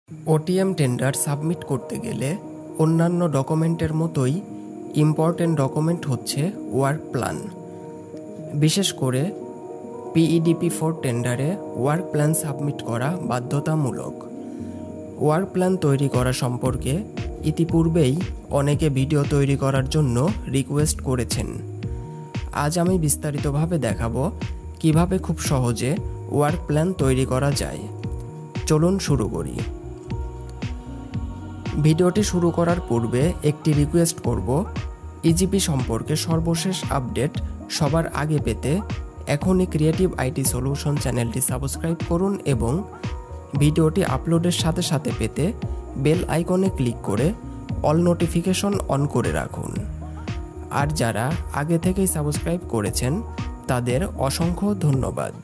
OTM tender submit করতে গেলে অন্যান্য ডকুমেন্টের মতোই ইম্পর্টেন্ট ডকুমেন্ট হচ্ছে ওয়ার্ক প্ল্যান। বিশেষ করে PEDP4 টেন্ডারে ওয়ার্ক প্ল্যান সাবমিট করা বাধ্যতামূলক। ওয়ার্ক প্ল্যান তৈরি করা সম্পর্কে ইতিপূর্বেই অনেকে ভিডিও তৈরি করার জন্য রিকোয়েস্ট করেছেন। আজ আমি বিস্তারিতভাবে দেখাবো কিভাবে খুব সহজে ওয়ার্ক প্ল্যান তৈরি করা যায়। চলুন শুরু করি। ভিডিওটি শুরু করার পূর্বে একটি রিকোয়েস্ট করব, ইজিপি সম্পর্কে সর্বশেষ আপডেট সবার আগে পেতে এখনই ক্রিয়েটিভ আইটি সলিউশন চ্যানেলটি সাবস্ক্রাইব করুন এবং ভিডিওটি আপলোডের সাথে সাথে পেতে বেল আইকনে ক্লিক করে অল নোটিফিকেশন অন করে রাখুন। আর যারা আগে থেকেই সাবস্ক্রাইব করেছেন তাদের অসংখ্য ধন্যবাদ।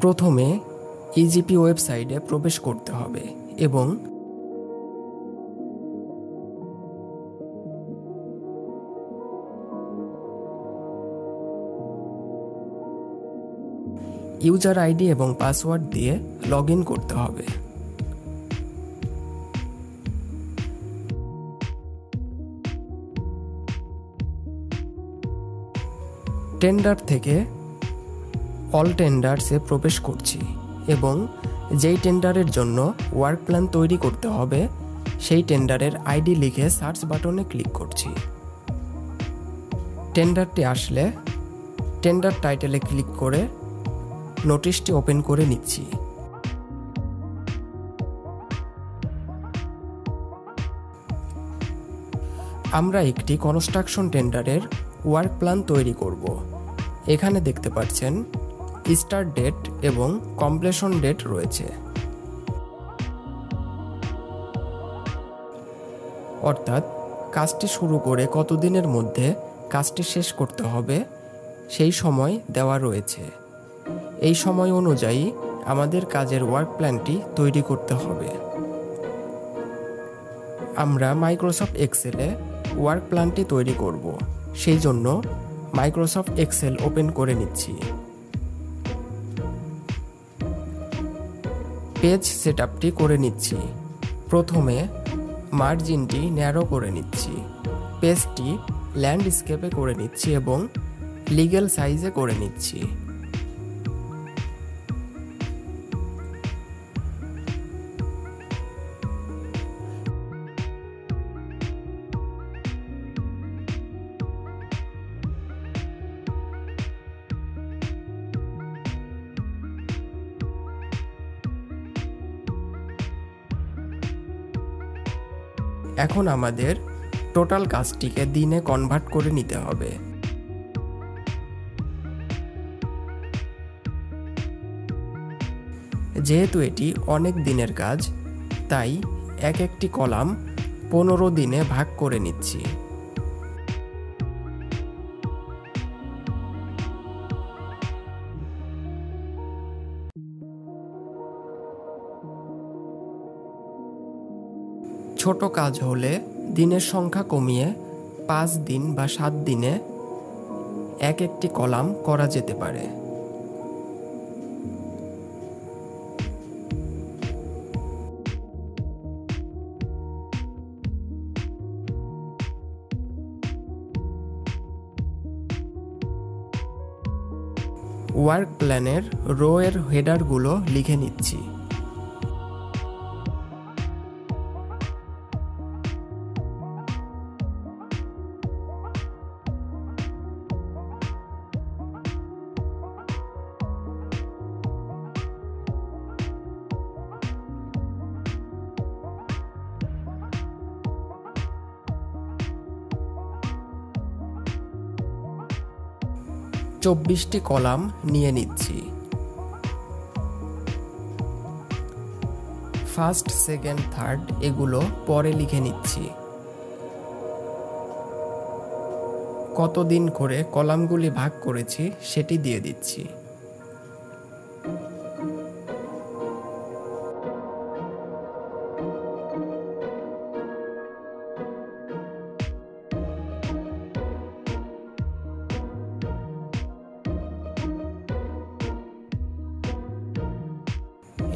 প্রথমে ইজিপি ওয়েবসাইটে প্রবেশ করতে হবে এবং ইউজার আইডি এবং পাসওয়ার্ড দিয়ে লগ ইন করতে হবে। টেন্ডার থেকে অল টেন্ডারসে প্রবেশ করছি এবং যেই টেন্ডারের জন্য ওয়ার্ক প্ল্যান তৈরি করতে হবে সেই টেন্ডারের আইডি লিখে সার্চ বাটনে ক্লিক করছি। টেন্ডারটি আসলে টেন্ডার টাইটেলে ক্লিক করে নোটিশটি ওপেন করে নিচ্ছি। আমরা একটি কনস্ট্রাকশন টেন্ডারের ওয়ার্ক প্ল্যান তৈরি করব। এখানে দেখতে পাচ্ছেন স্টার্ট ডেট এবং কমপ্লিশন ডেট রয়েছে, অর্থাৎ কাজটি শুরু করে কতদিনের মধ্যে কাজটি শেষ করতে হবে সেই সময় দেওয়া রয়েছে। এই সময় অনুযায়ী আমাদের কাজের ওয়ার্ক প্ল্যানটি তৈরি করতে হবে। আমরা মাইক্রোসফট এক্সেলে ওয়ার্ক প্ল্যানটি তৈরি করব, সেই জন্য মাইক্রোসফট এক্সেল ওপেন করে নিচ্ছি। পেজ সেটআপটি করে নিচ্ছি। প্রথমে মার্জিনটি ন্যারো করে নিচ্ছি, পেজটি ল্যান্ডস্কেপে করে নিচ্ছি এবং লিগ্যাল সাইজে করে নিচ্ছি। এখন আমাদের টোটাল কাজটিকে দিনে কনভার্ট করে নিতে হবে। যেহেতু এটি অনেক দিনের কাজ, তাই এক একটি কলাম 15 দিনে ভাগ করে নিচ্ছি। ছোট কাজ হলে দিনের সংখ্যা কমিয়ে 5 দিন বা 7 দিনে এক একটি কলাম করা যেতে পারে। ওয়ার্ক প্ল্যানের রো এর হেডারগুলো লিখে নিচ্ছি। চব্বিশটি কলাম নিয়ে নিচ্ছি। ফার্স্ট, সেকেন্ড, থার্ড এগুলো পরে লিখে নিচ্ছি। কতদিন করে কলামগুলি ভাগ করেছি সেটি দিয়ে দিচ্ছি।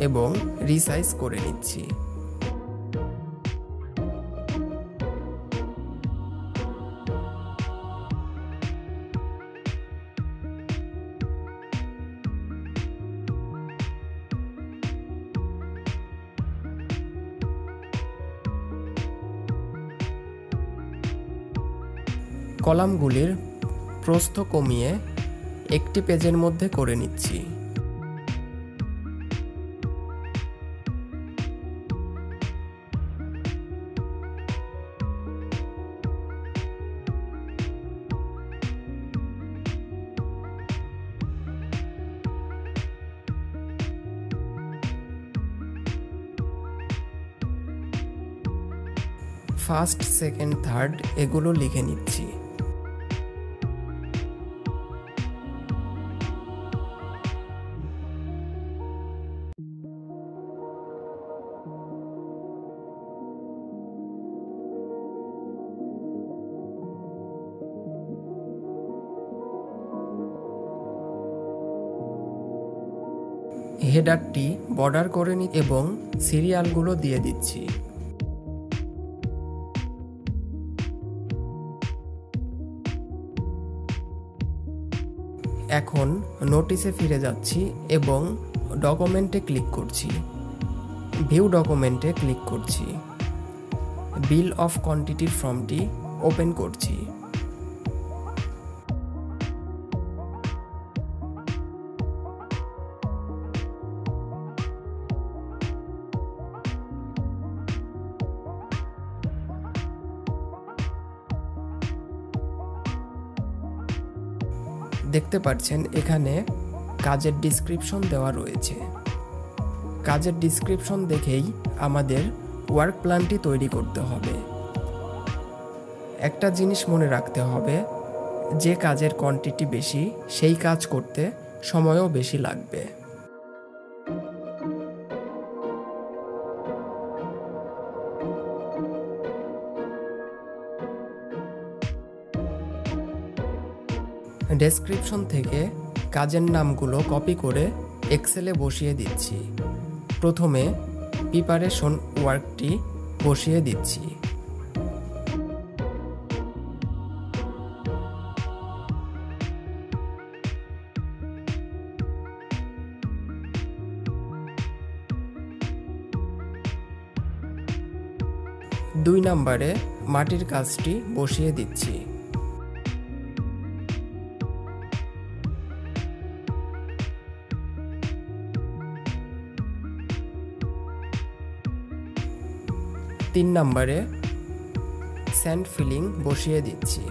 এবং রিসাইজ করে নিচ্ছি। কলামগুলির প্রস্থ কমিয়ে একটি পেজের মধ্যে করে নিচ্ছি। ফার্স্ট, সেকেন্ড, থার্ড এগুলো লিখে নিচ্ছি। হেডারটি বর্ডার করে নিই এবং সিরিয়ালগুলো দিয়ে দিচ্ছি। এখন নোটিসে ফিরে যাচ্ছি এবং ডকুমেন্টে ক্লিক করছি। ভিউ ডকুমেন্টে ক্লিক করছি। বিল অফ কোয়ান্টিটির ফর্মটি ওপেন করছি। দেখতে পাচ্ছেন এখানে কাজের ডিসক্রিপশন দেওয়া রয়েছে। কাজের ডিসক্রিপশন দেখেই আমাদের ওয়ার্ক প্ল্যানটি তৈরি করতে হবে। একটা জিনিস মনে রাখতে হবে, যে কাজের কোয়ান্টিটি বেশি সেই কাজ করতে সময়ও বেশি লাগবে। ডেসক্রিপশন থেকে কাজের নামগুলো কপি করে এক্সেলে বসিয়ে দিচ্ছি। প্রথমে প্রিপারেশন ওয়ার্কটি বসিয়ে দিচ্ছি। দুই নম্বরে মাটির কাজটি বসিয়ে দিচ্ছি। তিন নম্বরে স্যান্ড ফিলিং বসিয়ে দিচ্ছি।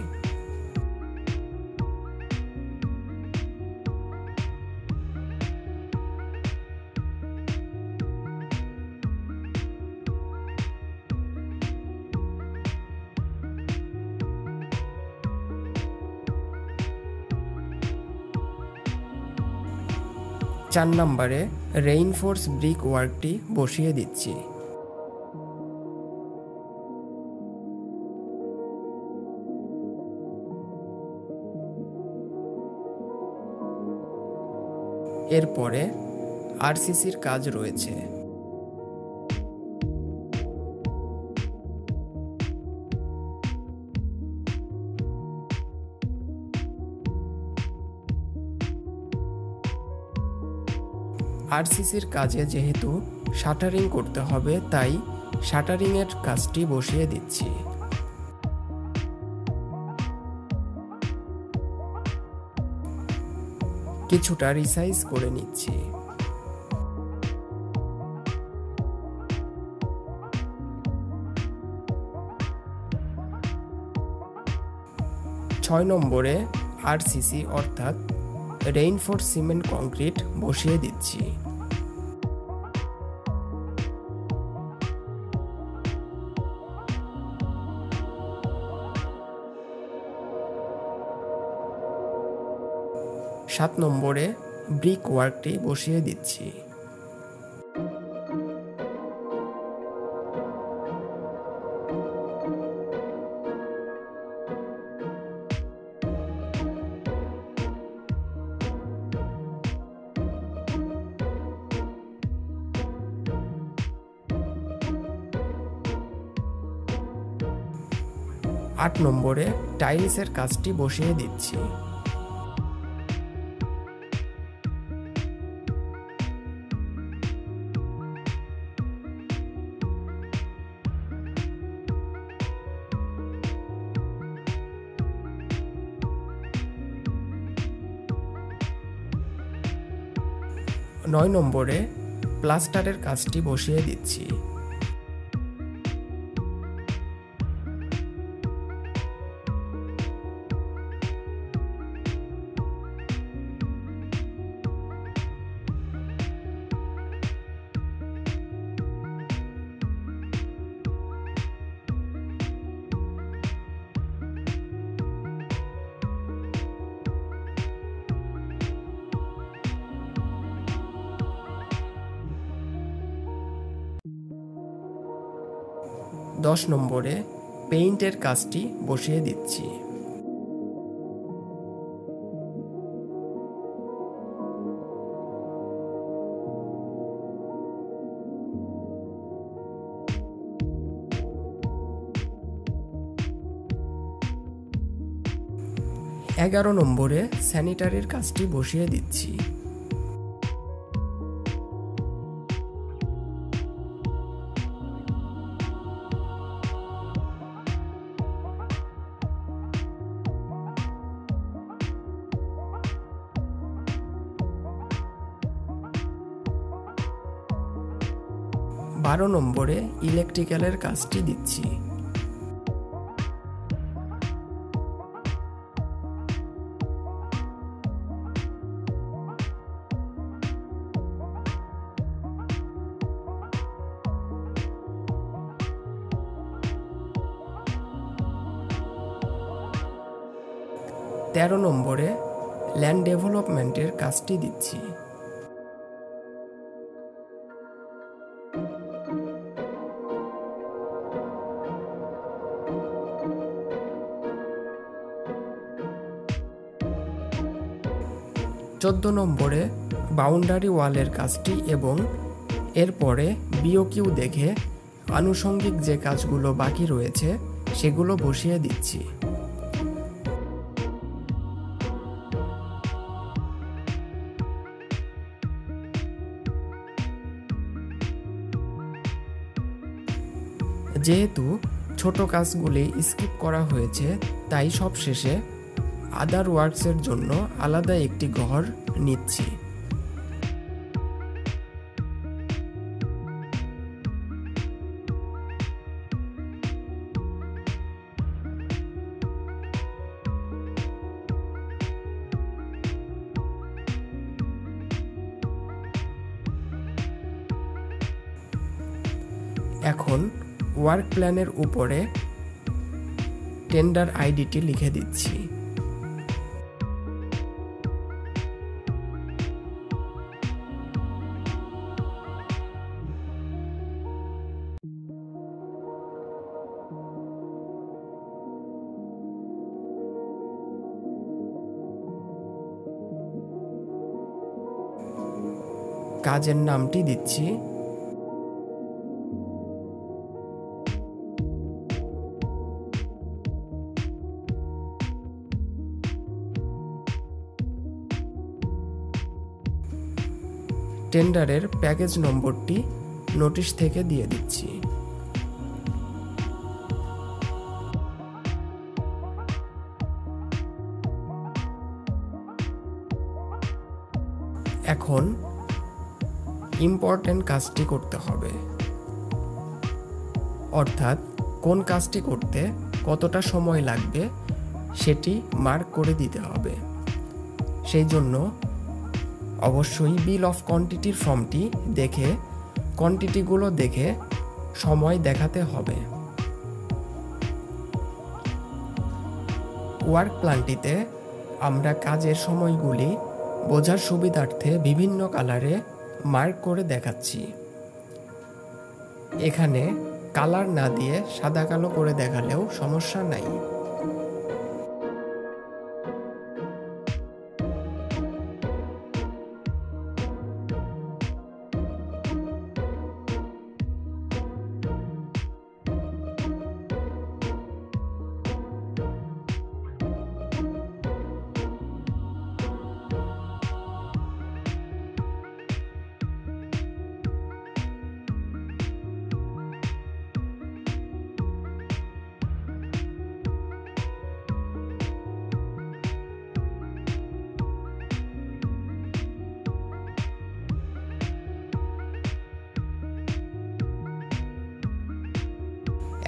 চার নম্বরে রেইনফোর্স ব্রিক ওয়ার্কটি বসিয়ে দিচ্ছি। এরপরে আরসিসির কাজ রয়েছে। আরসিসির কাজে যেহেতু শাটারিং করতে হবে, তাই শাটারিংয়ের কাজটি বসিয়ে দিচ্ছি। কিছুটা রিসাইজ করে নিচ্ছি। ছয় নম্বরে আরসিসি অর্থাৎ রেইনফোর্স সিমেন্ট কংক্রিট বসিয়ে দিচ্ছি। সাত নম্বরে ব্রিক ওয়ার্কটি বসিয়ে দিচ্ছি। 8 নম্বরে টাইলসের কাজটি বসিয়ে দিচ্ছি। নয় নম্বরে প্লাস্টারের কাজটি বসিয়ে দিচ্ছি। 10 নম্বরে পেইন্টের কাজটি বসিয়ে দিচ্ছি। এগারো নম্বরে স্যানিটারির কাজটি বসিয়ে দিচ্ছি। 12 নম্বরে ইলেকট্রিক্যালের কাজটি দিচ্ছি। 13 নম্বরে ল্যান্ড ডেভেলপমেন্টের কাজটি দিচ্ছি। 14 নম্বরে বাউন্ডারি ওয়ালের কাজটি এবং এরপরে বিওকিউ দেখে আনুষঙ্গিক যে কাজগুলো বাকি রয়েছে সেগুলো বসিয়ে দিচ্ছি। যেহেতু ছোট কাজগুলি স্কিপ করা হয়েছে তাই সবশেষে আদার ওয়ার্কসের জন্য আলাদা একটি ঘর নিচ্ছি। এখন ওয়ার্ক প্ল্যানের উপরে টেন্ডার আইডিটি লিখে দিচ্ছি। কাজের নামটি দিচ্ছি। টেন্ডারের প্যাকেজ নম্বরটি নোটিশ থেকে দিয়ে দিচ্ছি। এখন ইম্পর্টেন্ট কাজটি করতে হবে, অর্থাৎ কোন কাজটি করতে কতটা সময় লাগবে সেটি মার্ক করে দিতে হবে। সেই জন্য অবশ্যই বিল অফ কোয়ান্টিটির ফর্মটি দেখে কোয়ান্টিটিগুলো দেখে সময় দেখাতে হবে। ওয়ার্ক প্ল্যানটিতে আমরা কাজের সময়গুলি বোঝার সুবিধার্থে বিভিন্ন কালারে মার্ক করে দেখাচ্ছি। এখানে কালার না দিয়ে সাদা কালো করে দেখালেও সমস্যা নাই।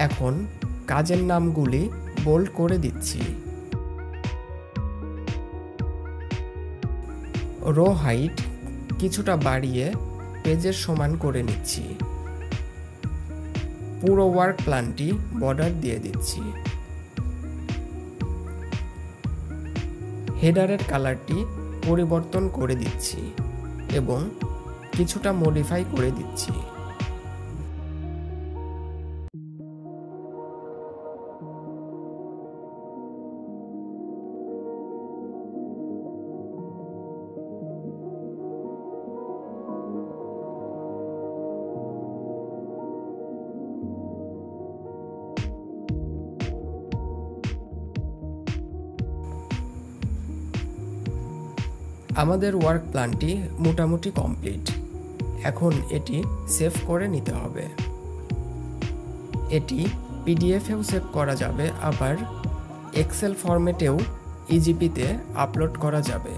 এখন কাজের নামগুলি বোল্ড করে দিচ্ছি। রো হাইট কিছুটা বাড়িয়ে পেজের সমান করে নিচ্ছি। পুরো ওয়ার্ক প্ল্যানটি বর্ডার দিয়ে দিচ্ছি। হেডারের কালারটি পরিবর্তন করে দিচ্ছি এবং কিছুটা মডিফাই করে দিচ্ছি। আমাদের ওয়ার্ক প্ল্যানটি মোটামুটি কমপ্লিট। এখন এটি সেভ করে নিতে হবে। এটি পিডিএফেও সেভ করা যাবে, আবার এক্সেল ফরম্যাটেও ইজিপিতে আপলোড করা যাবে।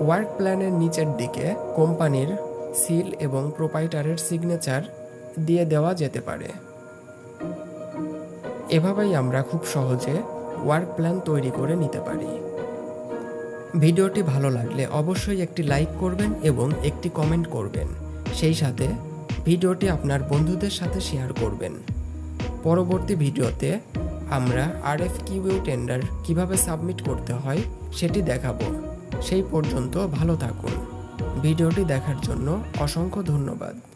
ওয়ার্ক প্ল্যানের নিচের দিকে কোম্পানির সিল এবং প্রোপাইটারের সিগনেচার দিয়ে দেওয়া যেতে পারে। এভাবেই আমরা খুব সহজে ওয়ার্ক প্ল্যান তৈরি করে নিতে পারি। ভিডিওটি ভালো লাগলে অবশ্যই একটি লাইক করবেন এবং একটি কমেন্ট করবেন। সেই সাথে ভিডিওটি আপনার বন্ধুদের সাথে শেয়ার করবেন। পরবর্তী ভিডিওতে আমরা RFQA টেন্ডার কিভাবে সাবমিট করতে হয় সেটি দেখাবো। সেই পর্যন্ত ভালো থাকুন। ভিডিওটি দেখার জন্য অসংখ্য ধন্যবাদ।